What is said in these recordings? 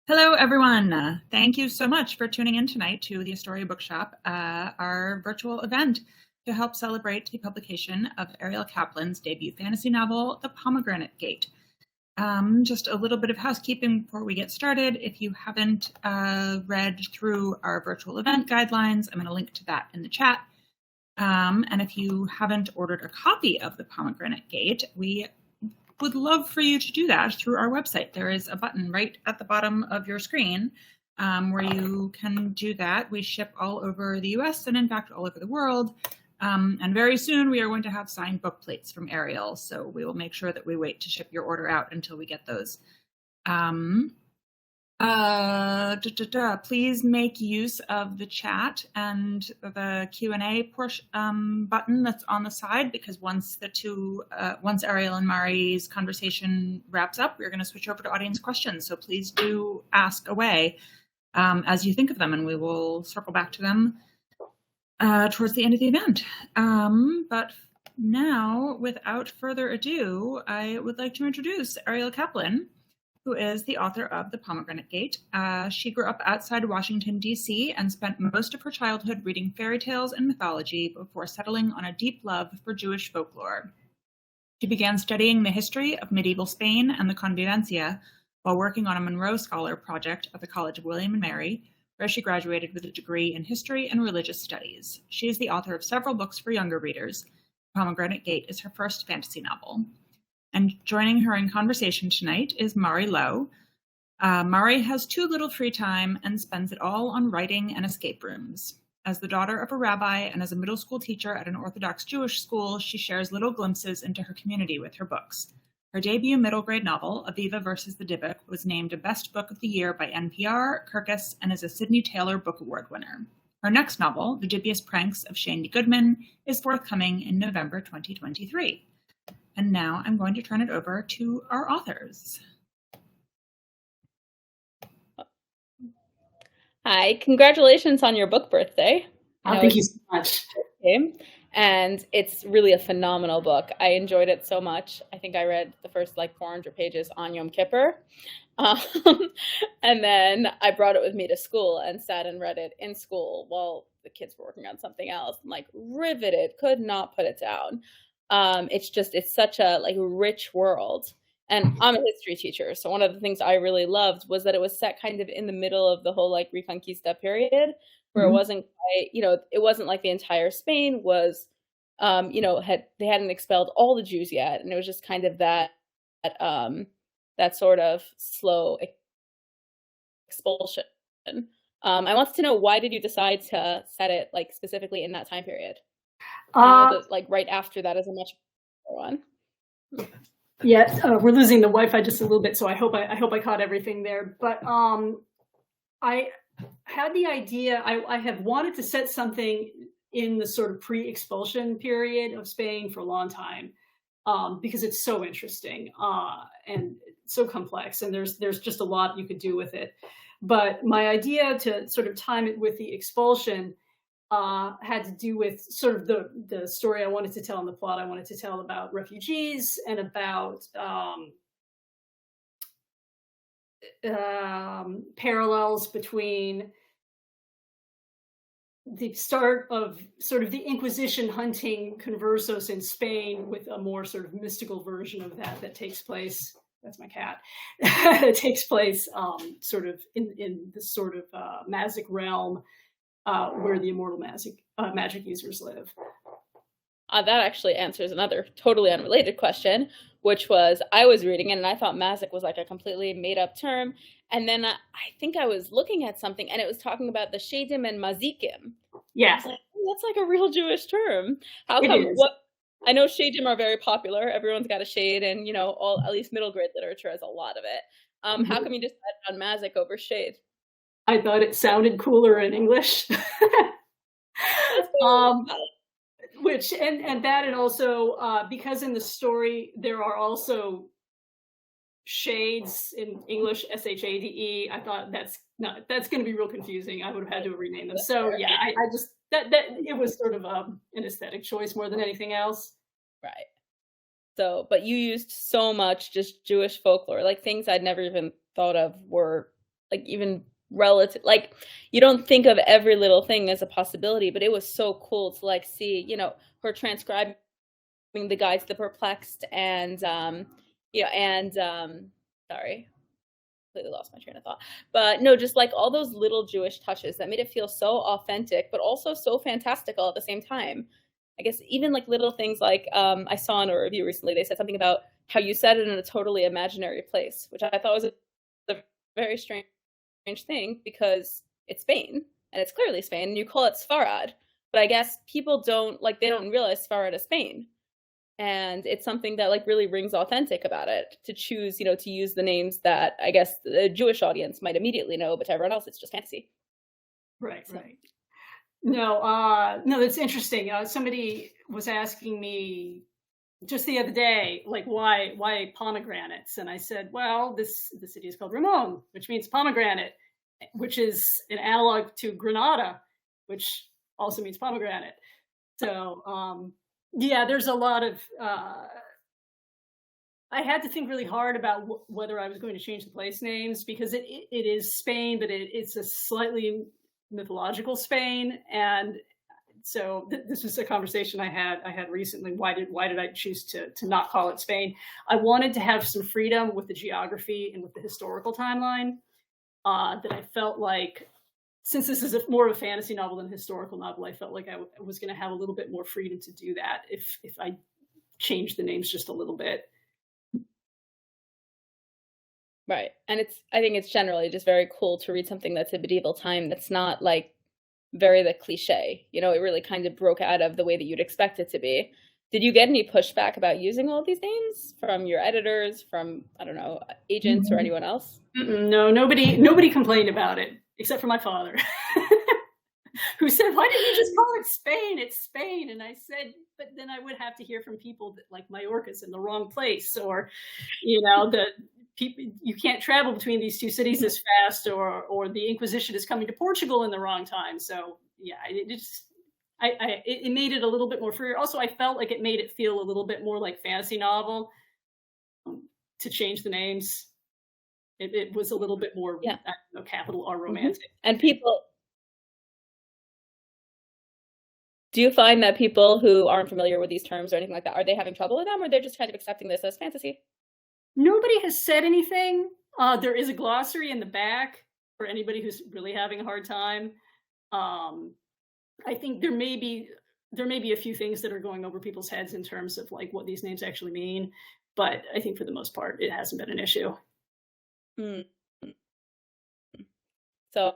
Hello, everyone. Thank you so much for tuning in tonight to the Astoria Bookshop, our virtual event to help celebrate the publication of Ariel Kaplan's debut fantasy novel, The Pomegranate Gate. Just a little bit of housekeeping before we get started. If you haven't read through our virtual event guidelines, I'm going to link to that in the chat. And if you haven't ordered a copy of The Pomegranate Gate, we would love for you to do that through our website. There is a button right at the bottom of your screen where you can do that. We ship all over the US and in fact all over the world. And very soon we are going to have signed book plates from Ariel. So we will make sure that we wait to ship your order out until we get those. Please make use of the chat and the Q&A button that's on the side, because once Ariel and Mari's conversation wraps up, we're going to switch over to audience questions. So please do ask away as you think of them, and we will circle back to them towards the end of the event. But now, without further ado, I would like to introduce Ariel Kaplan, who is the author of The Pomegranate Gate. She grew up outside Washington, D.C., and spent most of her childhood reading fairy tales and mythology before settling on a deep love for Jewish folklore. She began studying the history of medieval Spain and the Convivencia while working on a Monroe Scholar project at the College of William and Mary, where she graduated with a degree in history and religious studies. She is the author of several books for younger readers. The Pomegranate Gate is her first fantasy novel. And joining her in conversation tonight is Mari Lowe. Mari has too little free time and spends it all on writing and escape rooms. As the daughter of a rabbi and as a middle school teacher at an Orthodox Jewish school, she shares little glimpses into her community with her books. Her debut middle grade novel, Aviva versus the Dybbuk, was named a Best Book of the Year by NPR, Kirkus, and is a Sidney Taylor Book Award winner. Her next novel, The Dubious Pranks of Shane Goodman, is forthcoming in November 2023. And now I'm going to turn it over to our authors. Hi, congratulations on your book birthday. Thank you so much. And it's really a phenomenal book. I enjoyed it so much. I think I read the first 400 pages on Yom Kippur. And then I brought it with me to school and sat and read it in school while the kids were working on something else. I'm riveted, could not put it down. It's such a rich world. And I'm a history teacher, so one of the things I really loved was that it was set kind of in the middle of the whole Reconquista period, where it wasn't quite, it wasn't like the entire Spain was, they hadn't expelled all the Jews yet, and it was just kind of that sort of slow expulsion. I want to know, why did you decide to set it specifically in that time period? I know that, right after that is a much better one. Yeah, we're losing the Wi-Fi just a little bit, so I hope I caught everything there. But I had the idea. I have wanted to set something in the sort of pre-expulsion period of Spain for a long time, because it's so interesting and so complex, and there's just a lot you could do with it. But my idea to sort of time it with the expulsion had to do with sort of the story I wanted to tell and the plot I wanted to tell about refugees and about parallels between the start of sort of the Inquisition hunting conversos in Spain with a more sort of mystical version of that takes place. That's my cat. That takes place sort of in this sort of magic realm. Where the immortal magic users live. That actually answers another totally unrelated question, which was, I was reading it and I thought magic was a completely made up term. And then I think I was looking at something and it was talking about the shadim and mazikim. Yeah. That's a real Jewish term. How come? I know shadim are very popular. Everyone's got a shade, and at least middle grade literature has a lot of it. How come you decided on magic over shade? I thought it sounded cooler in English. Which and that, and also because in the story there are also shades in English, SHADE. I thought that's going to be real confusing. I would have had to rename them. So yeah, I just that it was sort of an aesthetic choice more than anything else. Right. So, but you used so much just Jewish folklore, things I'd never even thought of were like even relative, like you don't think of every little thing as a possibility, but it was so cool to like see, you know, her transcribing the guide to the perplexed and you know, and sorry, completely lost my train of thought. But no, just like all those little Jewish touches that made it feel so authentic, but also so fantastical at the same time. I guess even like little things like I saw in a review recently, they said something about how you said it in a totally imaginary place, which I thought was a very strange thing because it's Spain and it's clearly Spain and you call it Sfarad. But I guess people don't like, they don't realize Sfarad is Spain. And it's something that like really rings authentic about it to choose, you know, to use the names that I guess the Jewish audience might immediately know, but to everyone else, it's just fantasy. Right, right. No, that's interesting. Somebody was asking me just the other day, like, why pomegranates? And I said, well, the city is called Ramon, which means pomegranate, which is an analog to Granada, which also means pomegranate. So, yeah, there's a lot of, I had to think really hard about whether I was going to change the place names because it is Spain, but it's a slightly mythological Spain. And so this was a conversation I had recently. Why did I choose to not call it Spain? I wanted to have some freedom with the geography and with the historical timeline that I felt like, since this is more of a fantasy novel than a historical novel, I felt like I was going to have a little bit more freedom to do that if I changed the names just a little bit. Right. And I think it's generally just very cool to read something that's a medieval time that's not like very the cliche. You know, it really kind of broke out of the way that you'd expect it to be. Did you get any pushback about using all of these names from your editors, from, I don't know, agents or anyone else? No, nobody complained about it, except for my father, who said, why didn't you just call it Spain? It's Spain. And I said, but then I would have to hear from people that like Majorca's in the wrong place, or, you know, the people, you can't travel between these two cities as fast, or the Inquisition is coming to Portugal in the wrong time. So yeah, it made it a little bit more free. Also, I felt like it made it feel a little bit more like fantasy novel to change the names. It was a little bit more, I don't know, capital R romantic. And people, do you find that people who aren't familiar with these terms or anything like that, are they having trouble with them, or they're just kind of accepting this as fantasy? Nobody has said anything. There is a glossary in the back for anybody who's really having a hard time. I think there may be a few things that are going over people's heads in terms of like what these names actually mean, but I think for the most part, it hasn't been an issue. So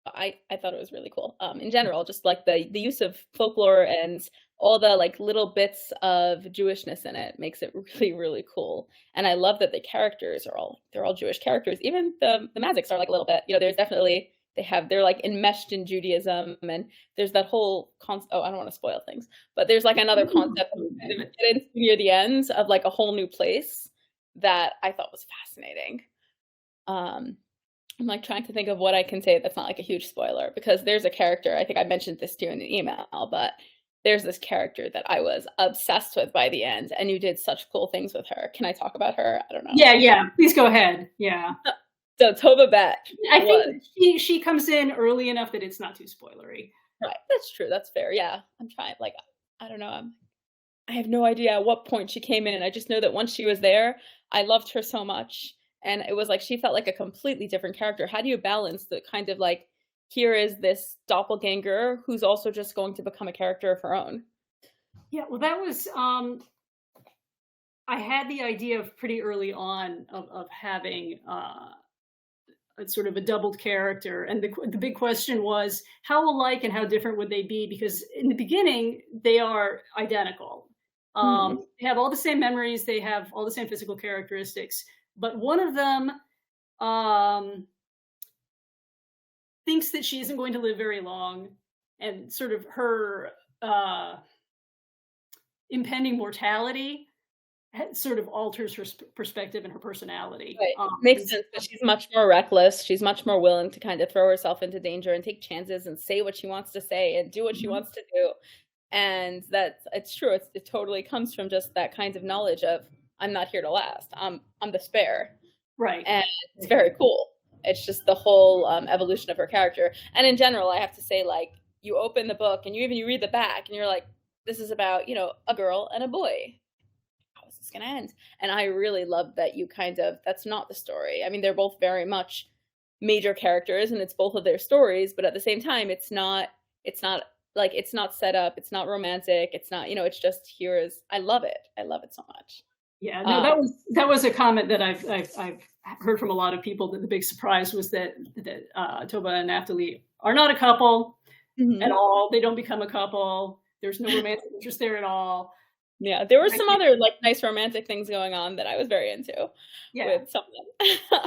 I thought it was really cool. In general, just like the use of folklore and all the like little bits of Jewishness in it makes it really, really cool. And I love that the characters they're all Jewish characters. Even the magics are like a little bit, you know, there's definitely, they're like enmeshed in Judaism, and there's that whole concept. Oh, I don't want to spoil things, but there's like another concept near the end of like a whole new place that I thought was fascinating. I'm like trying to think of what I can say that's not like a huge spoiler, because there's a character, I think I mentioned this to you in the email, but there's this character that I was obsessed with by the end, and you did such cool things with her. Can I talk about her? I don't know. Yeah, please go ahead. Yeah. So Toba Peres. I think she comes in early enough that it's not too spoilery. Right, that's true. That's fair. Yeah, I'm trying. Like, I don't know. I have no idea at what point she came in. I just know that once she was there, I loved her so much. And it was like, she felt like a completely different character. How do you balance the kind of like, here is this doppelganger who's also just going to become a character of her own? Yeah, well, that was, I had the idea of pretty early on of having a sort of a doubled character. And the big question was, how alike and how different would they be? Because in the beginning, they are identical. They have all the same memories. They have all the same physical characteristics. But one of them thinks that she isn't going to live very long, and sort of her impending mortality sort of alters her perspective and her personality. Right. Makes sense. But she's much more reckless. She's much more willing to kind of throw herself into danger and take chances and say what she wants to say and do what she wants to do. And it's true. It totally comes from just that kind of knowledge of, I'm not here to last. I'm the spare. Right. And it's very cool. It's just the whole evolution of her character. And in general, I have to say, like, you open the book and you read the back and you're like, this is about, you know, a girl and a boy. How is this going to end? And I really love that you that's not the story. I mean, they're both very much major characters and it's both of their stories, but at the same time, it's not set up, it's not romantic, it's not, you know, it's just I love it so much. Yeah, no, that was a comment that I've heard from a lot of people, that the big surprise was that Toba and Naftaly are not a couple at all. They don't become a couple. There's no romantic interest there at all. Yeah, there were some other like nice romantic things going on that I was very into with some of them.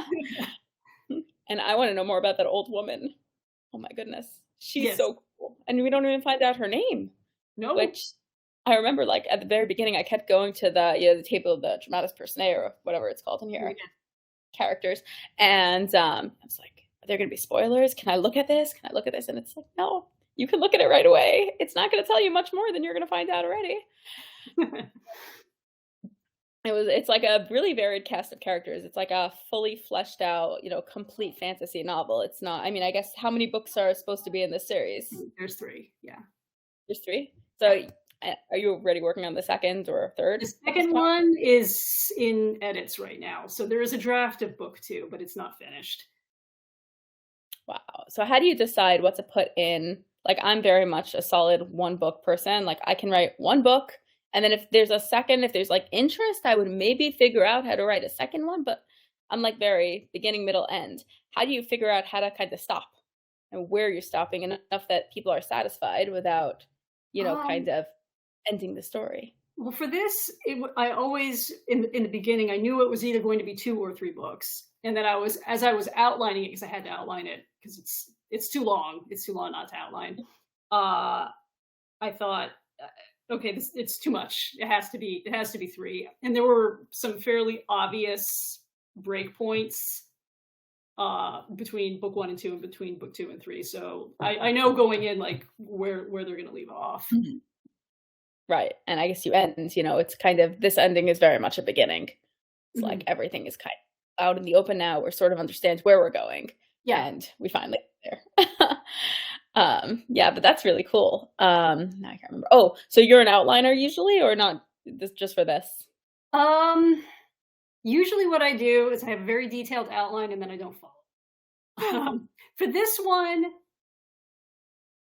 And I want to know more about that old woman. Oh my goodness. She's so cool. And we don't even find out her name. No. Which I remember, like, at the very beginning, I kept going to the table of the dramatis personae or whatever it's called in here, characters. And I was like, are there going to be spoilers? Can I look at this? And it's like, no, you can look at it right away. It's not going to tell you much more than you're going to find out already. It's like a really varied cast of characters. It's like a fully fleshed out, you know, complete fantasy novel. It's not, I mean, I guess how many books are supposed to be in this series? There's 3. Yeah. There's 3. So are you already working on the second or third? The second one is in edits right now. So there is a draft of book 2, but it's not finished. Wow. So how do you decide what to put in? Like, I'm very much a solid 1 book person. Like, I can write 1 book. And then if there's like interest, I would maybe figure out how to write a second one, but I'm like very beginning, middle, end. How do you figure out how to kind of stop and where you're stopping enough that people are satisfied without, you know, kind of ending the story? Well, for this, I always, in the beginning, I knew it was either going to be 2 or 3 books. And then as I was outlining it, because I had to outline it because it's too long. It's too long not to outline. I thought, okay, it's too much. It has to be 3. And there were some fairly obvious breakpoints between book 1 and 2 and between book 2 and 3. So I know going in, like, where they're going to leave off. Mm-hmm. Right. And I guess you end, you know, it's kind of, this ending is very much a beginning. It's like everything is kind of out in the open now. We're sort of understands where we're going. Yeah. And we finally get there. Yeah, but that's really cool. Now I can't remember. Oh, so you're an outliner usually, or not just for this? Usually what I do is I have a very detailed outline and then I don't follow. For this one,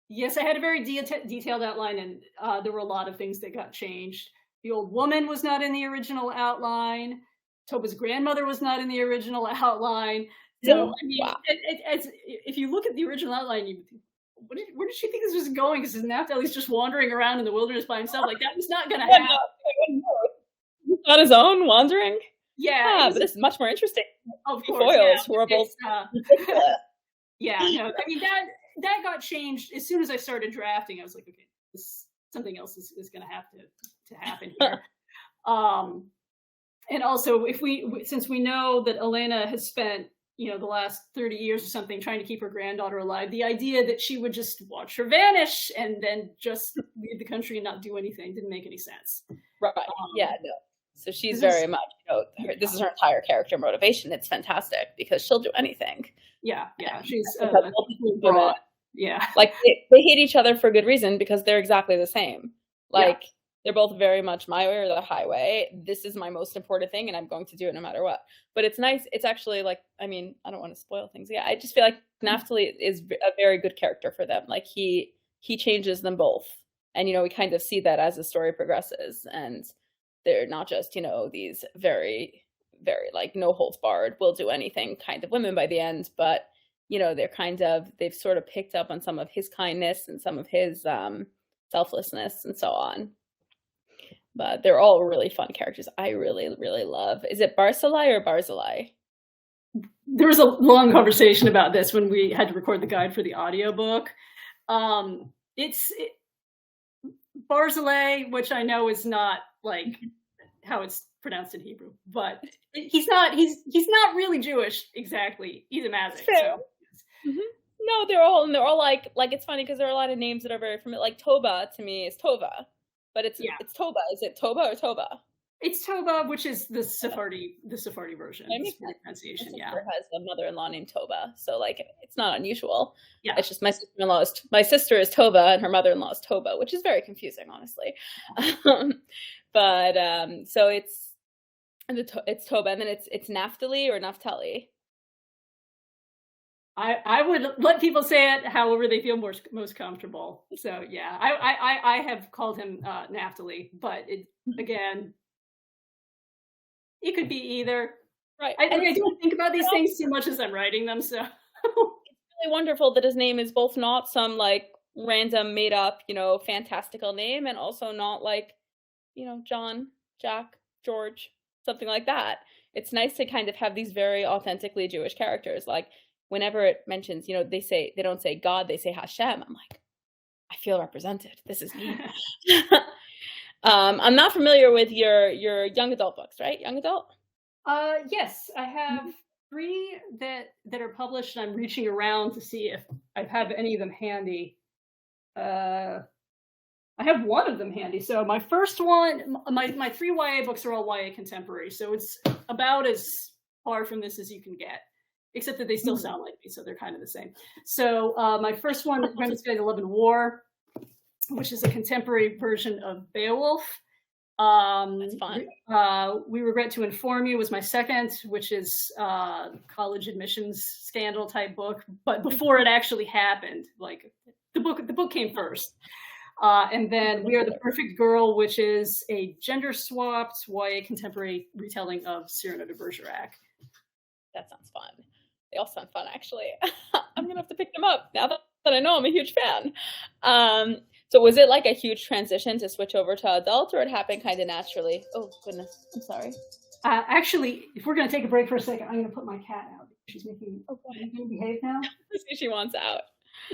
yes, I had a very detailed outline, and there were a lot of things that got changed. The old woman was not in the original outline. Toba's grandmother was not in the original outline. So, I mean, if you look at the original outline, you think, where did she think this was going? Because Naftaly's just wandering around in the wilderness by himself. Like, that was not going to happen. On his own, wandering? Yeah. But this is much more interesting. Of course. Foils, who are both... Yeah, no, I mean, that got changed as soon as I started drafting. I was like, okay, something else is going to have to happen here. And also, since we know that Elena has spent, you know, the last 30 years or something trying to keep her granddaughter alive, the idea that she would just watch her vanish and then just leave the country and not do anything didn't make any sense. Right. Yeah, no. So she's very much, you know, this is her entire character motivation. It's fantastic because she'll do anything. Yeah, she's like they hate each other for good reason because they're exactly the same. Like they're both very much my way or the highway. This is my most important thing and I'm going to do it no matter what. But it's nice. It's actually like, I mean, I don't want to spoil things. Yeah, I just feel like Naftaly is a very good character for them. Like he changes them both. And, you know, we kind of see that as the story progresses. And they're not just, you know, these very, very like no holds barred, will do anything kind of women by the end. But, you know, they've sort of picked up on some of his kindness and some of his selflessness and so on. But they're all really fun characters. I really, really love. Is it Barzillai or Barzillai? There was a long conversation about this when we had to record the guide for the audiobook. It's Barzillai, which I know is not like how it's pronounced in Hebrew, but he's not really Jewish exactly. He's a Mazik. So. No, they're all like it's funny because there are a lot of names that are very familiar. Like Toba to me is Tova. But it's Toba. Is it Toba or Toba? It's Toba, which is the Sephardi version. I mean, Pronunciation, my yeah. sister has a mother-in-law named Toba, so like it's not unusual. Yeah. It's just my sister is Toba and her mother-in-law is Toba, which is very confusing, honestly. So it's Toba, and then it's Naftaly or Naftaly. I would let people say it however they feel most comfortable. So yeah, I have called him Naftaly, but again, it could be either. Right. I don't think about these things too much as I'm writing them, so it's really wonderful that his name is both not some like random made up, fantastical name, and also not like, John, Jack, George, something like that. It's nice to kind of have these very authentically Jewish characters. Like whenever it mentions, they don't say God, they say Hashem. I'm like, I feel represented. This is me. I'm not familiar with your young adult books, right? Young adult? Yes, I have 3 that are published, and I'm reaching around to see if I have any of them handy. I have one of them handy. So my first one, my 3 YA books are all YA contemporary, so it's about as far from this as you can get, except that they still sound like me, so they're kind of the same. So my first one, Grandma's Guide to Love and War, which is a contemporary version of Beowulf. That's fun. We Regret to Inform You was my second, which is college admissions scandal type book, but before it actually happened. Like the book came first. And then We Are the Perfect Girl, which is a gender-swapped YA contemporary retelling of Cyrano de Bergerac. That sounds fun. They all sound fun, actually. I'm going to have to pick them up now that I know I'm a huge fan. So was it like a huge transition to switch over to adult, or it happened kind of naturally? Oh, goodness. I'm sorry. Actually, if we're going to take a break for a second, I'm going to put my cat out. She's making behave now. Let's see, she wants out.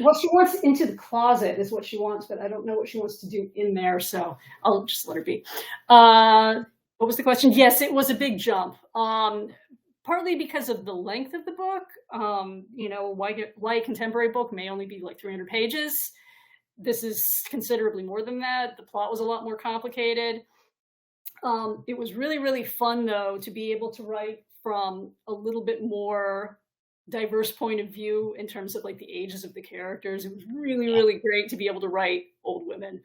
Well, she wants into the closet is what she wants, but I don't know what she wants to do in there, so I'll just let her be. What was the question? Yes, it was a big jump. Partly because of the length of the book. Why a contemporary book may only be like 300 pages. This is considerably more than that. The plot was a lot more complicated. It was really, really fun, though, to be able to write from a little bit more diverse point of view in terms of like the ages of the characters. It was really, really great to be able to write old women.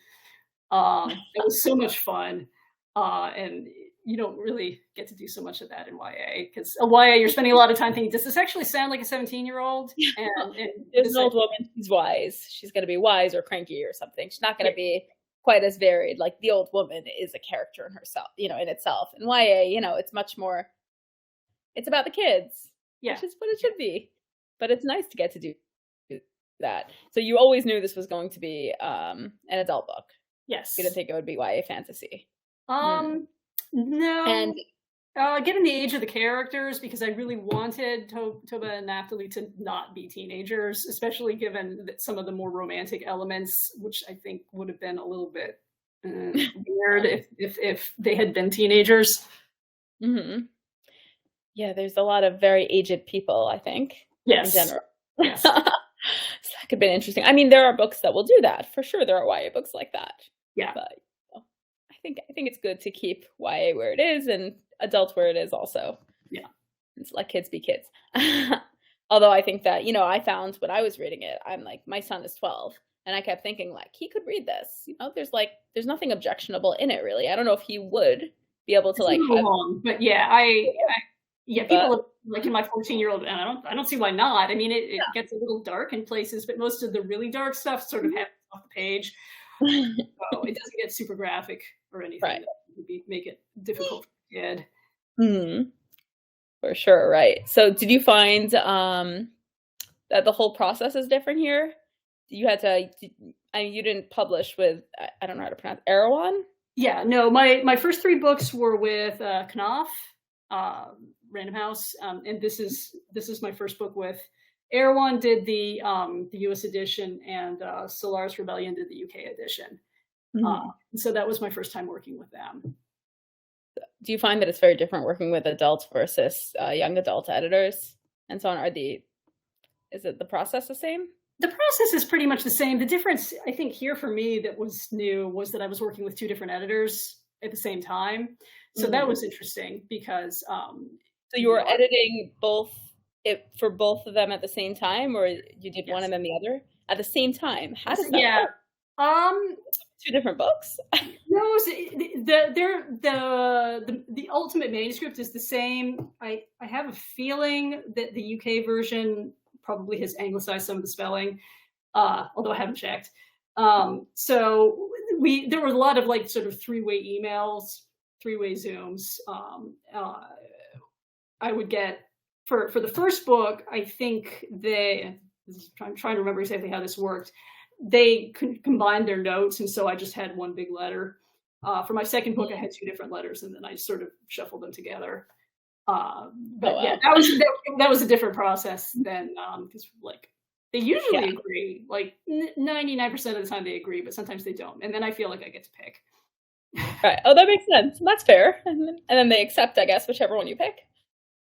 It was so much fun. And you don't really get to do so much of that in YA, because a YA, you're spending a lot of time thinking, does this actually sound like a 17-year-old? And there's an old woman, she's wise. She's going to be wise or cranky or something. She's not going to be quite as varied. Like the old woman is a character in herself, in itself. In YA, it's much more, it's about the kids, which is what it should be. But it's nice to get to do that. So you always knew this was going to be an adult book. Yes. You didn't think it would be YA fantasy. No. And given the age of the characters, because I really wanted Toba and Naftaly to not be teenagers, especially given that some of the more romantic elements, which I think would have been a little bit weird if they had been teenagers. Mm-hmm. Yeah, there's a lot of very aged people, I think. Yes. In general. Yes. So that could be interesting. I mean, there are books that will do that. For sure, there are YA books like that. Yeah. But I think it's good to keep YA where it is and adult where it is also. Yeah. It's let kids be kids. Although I think that, I found when I was reading it, I'm like, my son is 12. And I kept thinking like, he could read this. There's nothing objectionable in it really. I don't know if he would be able to like have... But yeah, people like in my 14-year-old, and I don't see why not. I mean, it gets a little dark in places, but most of the really dark stuff sort of happens off the page. So it doesn't get super graphic or anything that would make it difficult for a kid. Mm-hmm. For sure, right. So did you find that the whole process is different here? You had to, you didn't publish with, I don't know how to pronounce, Erewhon? Yeah, no, my first 3 books were with Knopf, Random House, and this is my first book with Erewhon. Did the US edition, and Solaris Rebellion did the UK edition. Mm-hmm. So that was my first time working with them. Do you find that it's very different working with adults versus young adult editors and so on? Is it the process the same? The process is pretty much the same. The difference, I think, here for me that was new was that I was working with 2 different editors at the same time. So that was interesting because. So you were editing for both of them at the same time, or you did one and then the other at the same time? How does that work? Two different books? No, the ultimate manuscript is the same. I have a feeling that the UK version probably has anglicized some of the spelling, although I haven't checked. So there were a lot of like sort of three-way emails, three-way Zooms. I would get for the first book. I think I'm trying to remember exactly how this worked. They combined their notes, and so I just had one big letter. For my second book, I had two different letters, and then I sort of shuffled them together. Yeah, that was a different process than because like they usually agree. Like 99% of the time they agree, but sometimes they don't, and then I feel like I get to pick. Right. Oh, that makes sense. That's fair. And then they accept, I guess, whichever one you pick.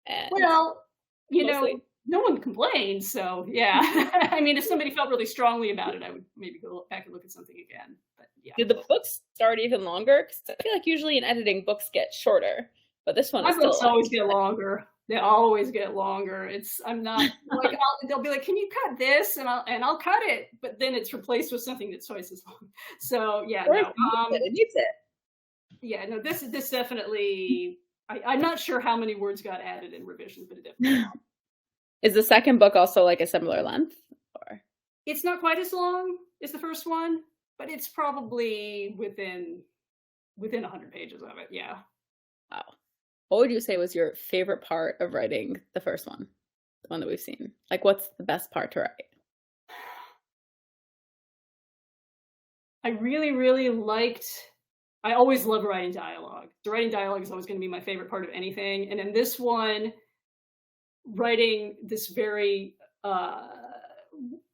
And well, no one complains, so yeah. I mean, if somebody felt really strongly about it, I would maybe go back and look at something again. But yeah. Did the books start even longer? Because I feel like usually in editing, books get shorter, but this one is still. My books always get longer. They always get longer. I'm not like they'll be like, "Can you cut this?" and I'll cut it, but then it's replaced with something that's twice as long. So yeah, it needs it. Yeah, no, this definitely. I'm not sure how many words got added in revisions, but it definitely. Is the second book also like a similar length? Or it's not quite as long as the first one, but it's probably within 100 pages of it. Yeah. Wow. What would you say was your favorite part of writing the first one, the one that we've seen? Like, what's the best part to write? I really, really liked. I always love writing dialogue. So writing dialogue is always going to be my favorite part of anything, and in this one, writing this very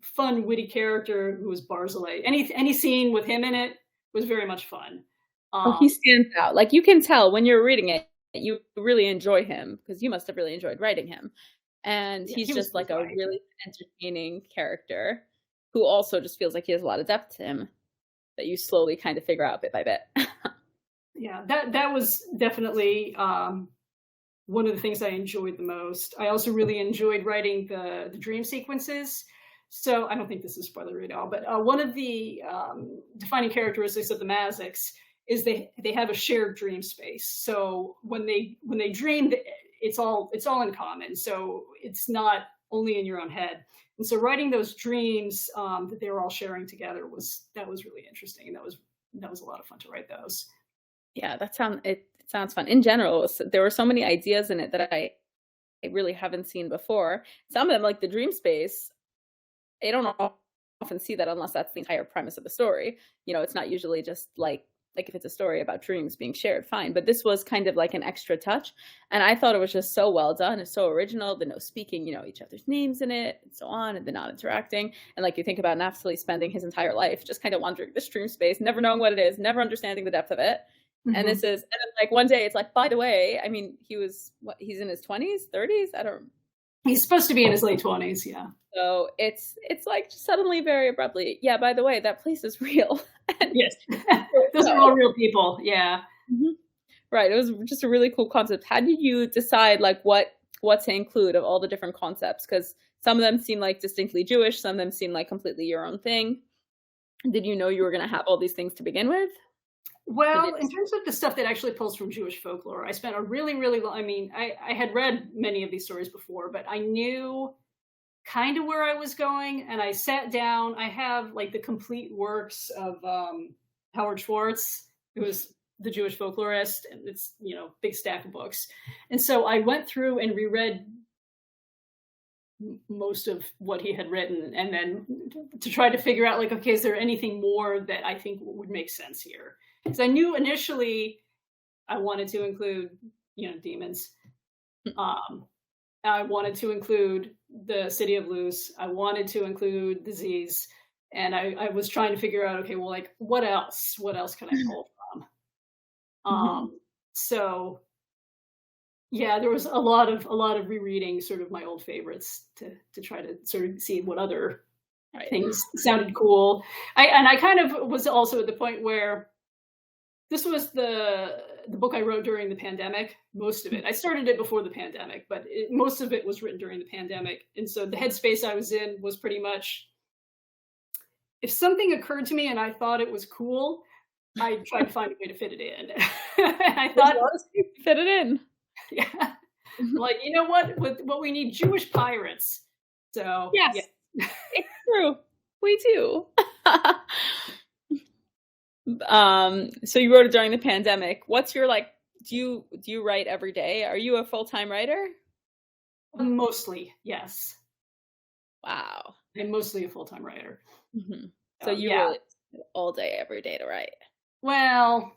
fun, witty character who was Barzilay. Any scene with him in it was very much fun. He stands out. Like you can tell when you're reading it, you really enjoy him because you must have really enjoyed writing him. And he's just like a really entertaining character who also just feels like he has a lot of depth to him that you slowly kind of figure out bit by bit. Yeah, that was definitely one of the things I enjoyed the most. I also really enjoyed writing the dream sequences. So I don't think this is spoiler at all, but one of the defining characteristics of the Mazics is they have a shared dream space. So when they dream, it's all in common. So it's not only in your own head. And so writing those dreams that they were all sharing together was really interesting, and that was a lot of fun to write those. Yeah, it sounds fun. In general, there were so many ideas in it that I really haven't seen before. Some of them, like the dream space, I don't often see that unless that's the entire premise of the story. It's not usually just like if it's a story about dreams being shared, fine. But this was kind of like an extra touch. And I thought it was just so well done. It's so original. The no speaking, each other's names in it and so on, and the not interacting. And like you think about Naftaly spending his entire life just kind of wandering this dream space, never knowing what it is, never understanding the depth of it. Mm-hmm. And and then like one day it's like, by the way, I mean, he's in his 20s, 30s? He's supposed to be in his late 20s, yeah. So it's like suddenly very abruptly, yeah, by the way, that place is real. Yes. Those are all real people, yeah. Mm-hmm. Right. It was just a really cool concept. How did you decide like what to include of all the different concepts? Because some of them seem like distinctly Jewish, some of them seem like completely your own thing. Did you know you were going to have all these things to begin with? Well, in terms of the stuff that actually pulls from Jewish folklore, I spent a really, really long, I had read many of these stories before, but I knew kind of where I was going, and I sat down. I have like the complete works of Howard Schwartz, who was the Jewish folklorist, and it's, big stack of books. And so I went through and reread most of what he had written, and then to try to figure out like, okay, is there anything more that I think would make sense here? Because I knew initially I wanted to include, demons. I wanted to include the city of Luz. I wanted to include disease. And I was trying to figure out, okay, well, like, what else? What else can I pull from? So, yeah, there was a lot of rereading sort of my old favorites to try to sort of see what other things sounded cool. I kind of was also at the point where this was the the book I wrote during the pandemic, most of it. I started it before the pandemic, but most of it was written during the pandemic. And so the headspace I was in was pretty much, if something occurred to me and I thought it was cool, I tried to find a way to fit it in. And I thought, fit it in. Yeah. Like, you know what we need Jewish pirates. So yes, yeah. It's true. We do. So you wrote it during the pandemic. What's your, like, do you write every day? Are you a full-time writer? Mostly, yes. Wow. I'm mostly a full-time writer. Mm-hmm. So you really all day, every day to write? Well,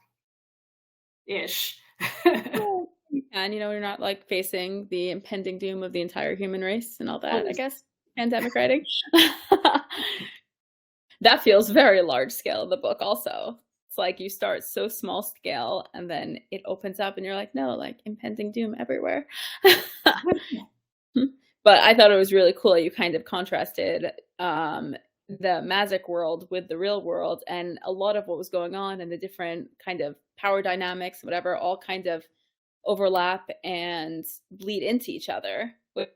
ish. And, you know, you're not like facing the impending doom of the entire human race and all that, I guess. Pandemic writing. That feels very large scale in the book also. It's like you start so small scale and then it opens up and you're like, no, like impending doom everywhere. But I thought it was really cool. You kind of contrasted the magic world with the real world, and a lot of what was going on and the different kind of power dynamics, whatever, all kind of overlap and bleed into each other, which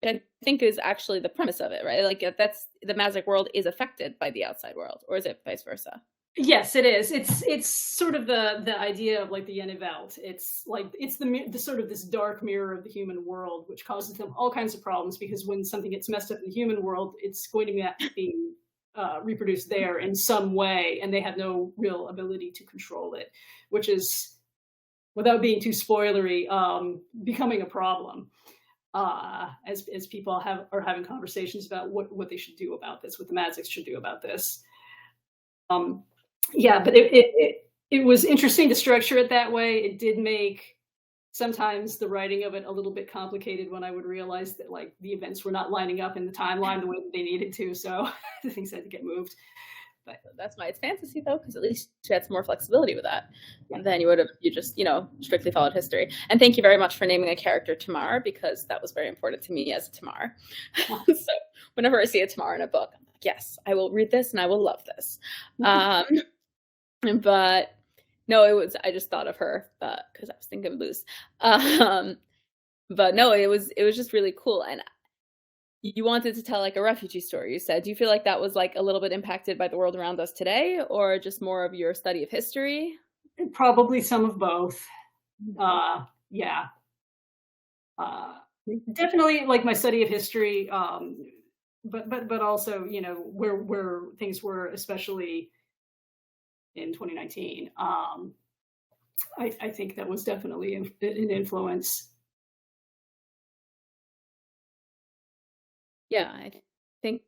I think is actually the premise of it, right? Like that's the magic world is affected by the outside world, or is it vice versa? Yes, it is. It's sort of the idea of like the Ene Welt. It's like it's the sort of this dark mirror of the human world, which causes them all kinds of problems, because when something gets messed up in the human world, it's going to be reproduced there in some way, and they have no real ability to control it, which is, without being too spoilery, becoming a problem. As people are having conversations about what they should do about this, what the magics should do about this. Yeah, but it was interesting to structure it that way. It did make sometimes the writing of it a little bit complicated when I would realize that like the events were not lining up in the timeline the way that they needed to, so things had to get moved. But that's why it's fantasy, though, because at least you had some more flexibility with that. And then you just, strictly followed history. And thank you very much for naming a character Tamar, because that was very important to me as a Tamar. So whenever I see a Tamar in a book, I'm like, yes, I will read this and I will love this. But no, I just thought of her because I was thinking of Luz. But no, it was just really cool. And you wanted to tell like a refugee story, you said. Do you feel like that was like a little bit impacted by the world around us today, or just more of your study of history? Probably some of both. Yeah. Definitely like my study of history, but also, where things were, especially in 2019. I think that was definitely an influence. Yeah, I think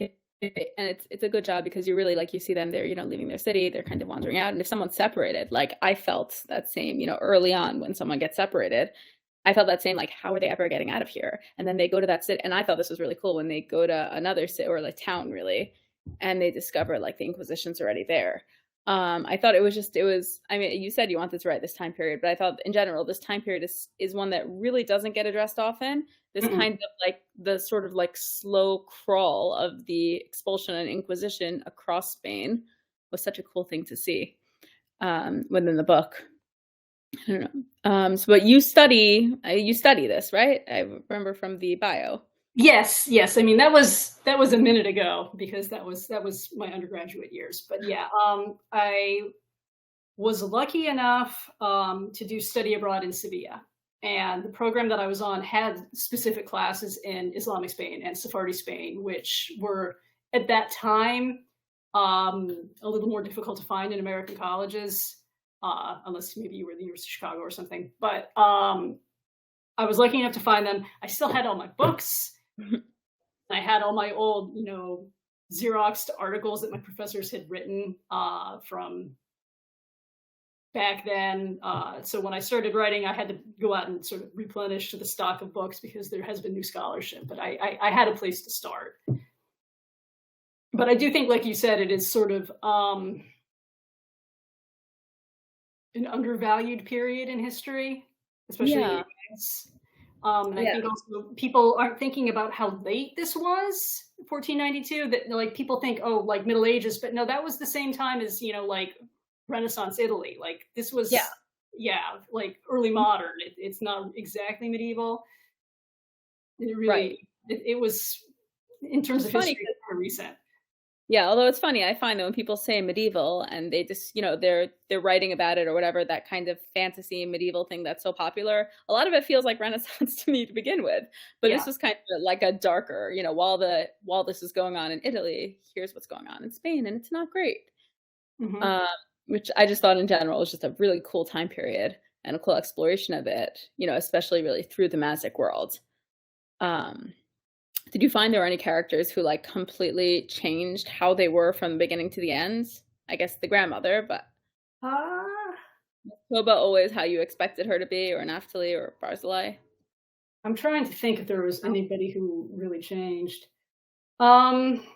and it's a good job, because you really, like, you see them, they're, leaving their city, they're kind of wandering out. And if someone's separated, like I felt that same, early on when someone gets separated, I felt that same, like, how are they ever getting out of here? And then they go to that city. And I thought this was really cool when they go to another city, or like town really, and they discover like the Inquisition's already there. I thought I mean, you said you wanted to write this time period, but I thought in general, this time period is one that really doesn't get addressed often. This kind of like the sort of like slow crawl of the expulsion and Inquisition across Spain was such a cool thing to see within the book. I don't know. So, but you study this, right? I remember from the bio. Yes. I mean, that was a minute ago, because that was my undergraduate years. But yeah, I was lucky enough to do study abroad in Sevilla, and the program that I was on had specific classes in Islamic Spain and Sephardi Spain, which were at that time a little more difficult to find in American colleges, unless maybe you were at the University of Chicago or something. But I was lucky enough to find them. I still had all my books. I had all my old, Xeroxed articles that my professors had written from back then. So when I started writing, I had to go out and sort of replenish the stock of books, because there has been new scholarship, but I had a place to start. But I do think, like you said, it is sort of an undervalued period in history, especially in the US. And I think also people aren't thinking about how late this was, 1492, that like people think, oh, like Middle Ages, but no, that was the same time as, like Renaissance Italy. Like this was, Yeah. like early modern. It's not exactly medieval. It Right. really, it was, in terms It's of funny. history, more recent. Yeah, although it's funny, I find that when people say medieval and they just, they're writing about it or whatever, that kind of fantasy medieval thing that's so popular, a lot of it feels like Renaissance to me to begin with. But Yeah. this was kind of like a darker, while this is going on in Italy, here's what's going on in Spain, and it's not great. Mhm. Which I just thought in general was just a really cool time period and a cool exploration of it, especially really through the magic world. Did you find there were any characters who like completely changed how they were from the beginning to the end? I guess the grandmother, but Uh, Toba always how you expected her to be, or Naftaly or Barzillai? I'm trying to think if there was anybody who really changed. Um,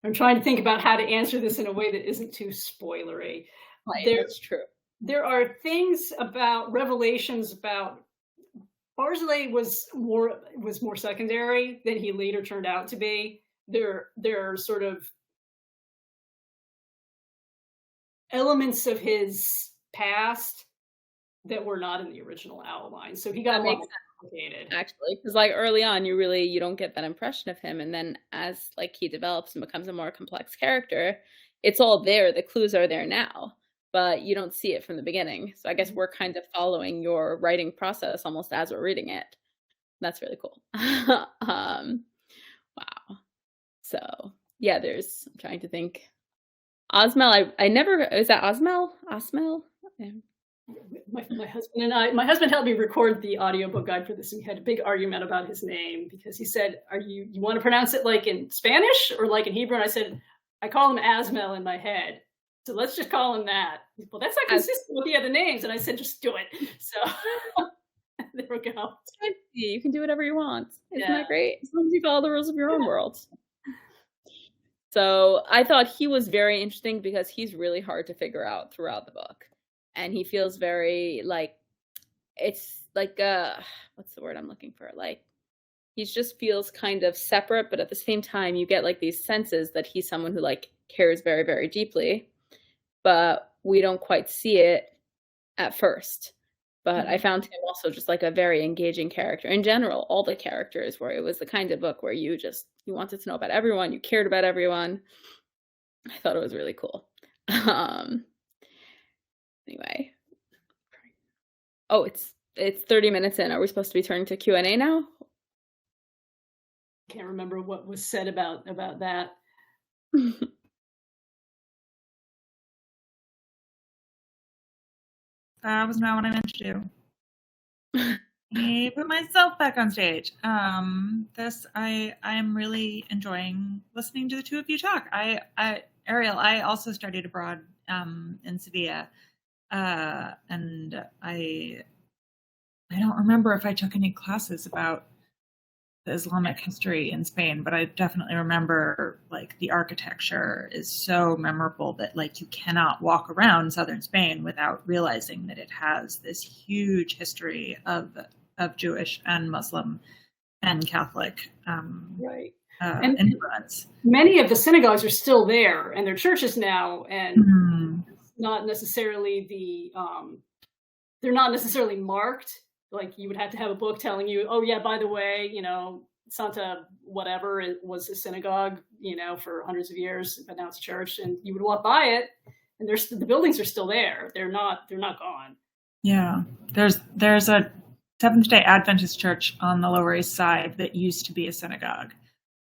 I'm trying to think about how to answer this in a way that isn't too spoilery. Right, There, that's true. there are things about revelations about Barzillai was more secondary than he later turned out to be. There are sort of elements of his past that were not in the original outline. So he got That a lot makes more sense, complicated. actually, because like early on, you don't get that impression of him, and then as like he develops and becomes a more complex character, it's all there. The clues are there now, but you don't see it from the beginning. So I guess we're kind of following your writing process almost as we're reading it. That's really cool. Wow. So yeah, I'm trying to think. Osmel, I never, is that Osmel? Osmel? Yeah. My husband helped me record the audiobook guide for this, and we had a big argument about his name because he said, you want to pronounce it like in Spanish or like in Hebrew? And I said, I call him Asmel in my head, so let's just call him that. Well, that's not consistent with the other names. And I said, just do it. So there we go. You can do whatever you want. Isn't that great? As long as you follow the rules of your own world. So I thought he was very interesting because he's really hard to figure out throughout the book. And he feels very like, it's like, what's the word I'm looking for? Like, he just feels kind of separate, but at the same time, you get like these senses that he's someone who like cares very, very deeply, but we don't quite see it at first. But I found him also just like a very engaging character. In general, all the characters where it was the kind of book where you wanted to know about everyone, you cared about everyone. I thought it was really cool. Anyway. Oh, it's 30 minutes in. Are we supposed to be turning to Q&A now? Can't remember what was said about that. That was not what I meant to do. I put myself back on stage. I am really enjoying listening to the two of you talk. Ariel, I also studied abroad in Sevilla, and I don't remember if I took any classes about the Islamic history in Spain, but I definitely remember like the architecture is so memorable that like you cannot walk around southern Spain without realizing that it has this huge history of Jewish and Muslim and Catholic influence. Many of the synagogues are still there, and they're churches now, and not necessarily they're not necessarily marked. Like you would have to have a book telling you, oh yeah, by the way, Santa whatever it was a synagogue, for hundreds of years, but now it's a church, and you would walk by it, and the buildings are still there. They're not gone. Yeah, there's a Seventh-day Adventist church on the Lower East Side that used to be a synagogue.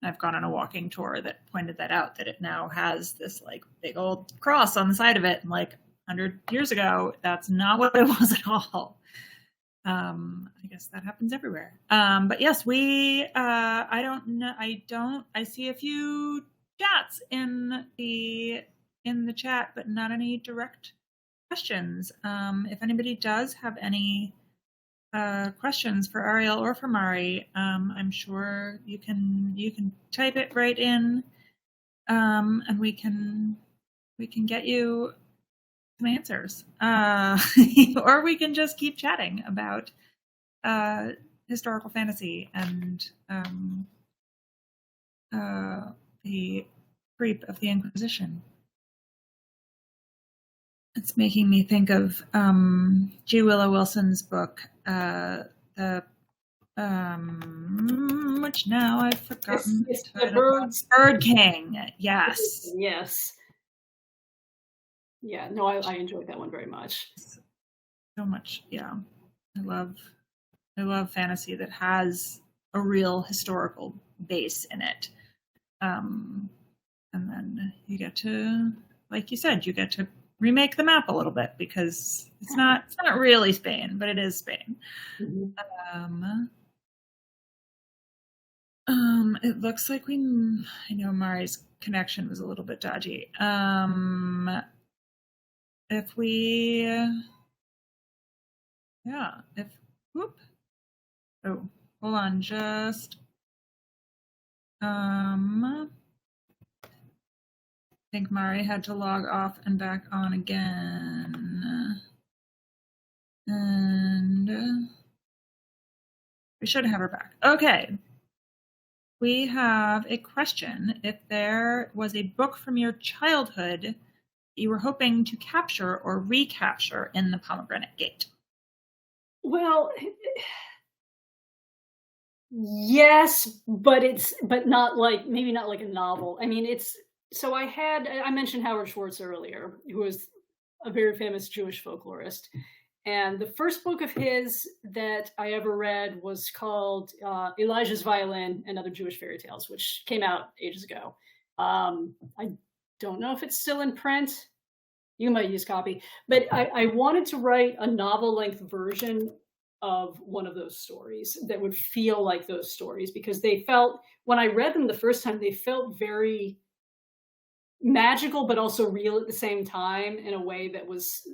I've gone on a walking tour that pointed that out, that it now has this like big old cross on the side of it. And like 100 years ago, that's not what it was at all. I guess that happens everywhere. But yes, I don't know. I see a few chats in the chat, but not any direct questions. If anybody does have any questions for Ariel or for Mari, I'm sure you can type it right in, and we can get you some answers, or we can just keep chatting about historical fantasy and the creep of the Inquisition. It's making me think of G. Willow Wilson's book, which now I've forgotten. It's the birds. Bird King. Yes. Yes. Yeah. No, I enjoyed that one very much. So much. Yeah. I love fantasy that has a real historical base in it. And then you get to, like you said, you get to remake the map a little bit because it's not really Spain, but it is Spain. Mm-hmm. It looks like I know Mari's connection was a little bit dodgy. Oh, hold on, just, I think Mari had to log off and back on again. And we should have her back. Okay. We have a question. If there was a book from your childhood you were hoping to capture or recapture in the Pomegranate Gate? Well, yes, but not like, maybe not like a novel. I mean, so I mentioned Howard Schwartz earlier, who was a very famous Jewish folklorist. And the first book of his that I ever read was called Elijah's Violin and Other Jewish Fairy Tales, which came out ages ago. I don't know if it's still in print. You might use copy. But I wanted to write a novel-length version of one of those stories that would feel like those stories, because they felt, when I read them the first time, they felt very magical, but also real at the same time in a way that was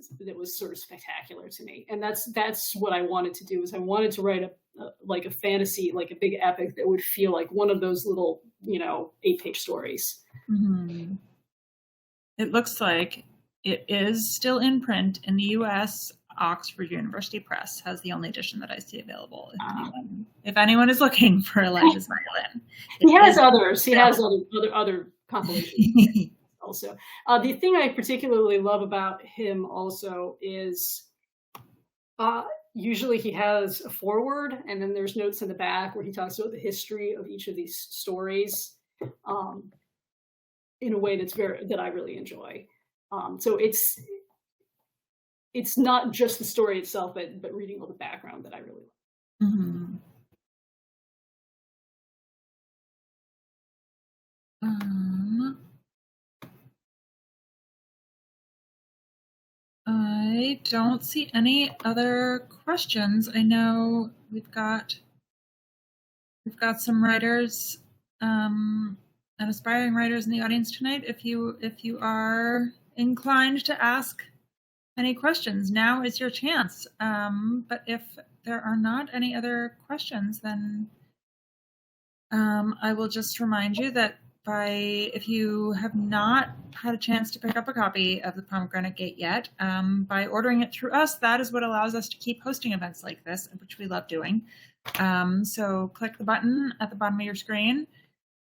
sort of spectacular to me. And that's what I wanted to do, is I wanted to write a fantasy, like a big epic that would feel like one of those little, 8-page stories. Mm-hmm. It looks like it is still in print in the US. Oxford University Press has the only edition that I see available. If anyone is looking for Elijah's Violin. He has others. He has other compilations also. The thing I particularly love about him also is usually he has a foreword, and then there's notes in the back where he talks about the history of each of these stories in a way that I really enjoy. So it's not just the story itself, but reading all the background that I really like. Mm-hmm. I don't see any other questions. I know we've got some writers and aspiring writers in the audience tonight. If you are inclined to ask any questions, now is your chance. But if there are not any other questions, then I will just remind you that if you have not had a chance to pick up a copy of the Pomegranate Gate yet, by ordering it through us, that is what allows us to keep hosting events like this, which we love doing. So click the button at the bottom of your screen,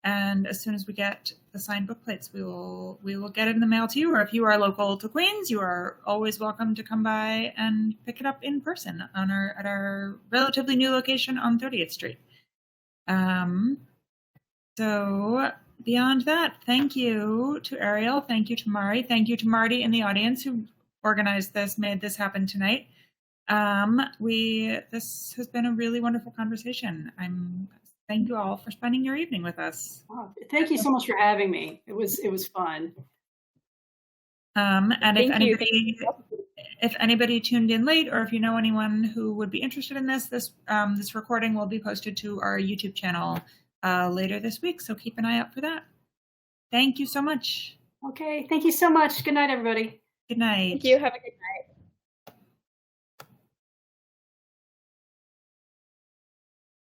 and as soon as we get the signed book plates, we will get it in the mail to you. Or if you are local to Queens, you are always welcome to come by and pick it up in person at our relatively new location on 30th Street. So beyond that, thank you to Ariel, thank you to Mari, thank you to Marty in the audience who organized this, made this happen tonight. This has been a really wonderful conversation. Thank you all for spending your evening with us. Oh, thank you so much for having me. It was fun. And if anybody tuned in late, or if you know anyone who would be interested in this recording will be posted to our YouTube channel later this week. So keep an eye out for that. Thank you so much. Okay. Thank you so much. Good night, everybody. Good night. Thank you. Have a good night.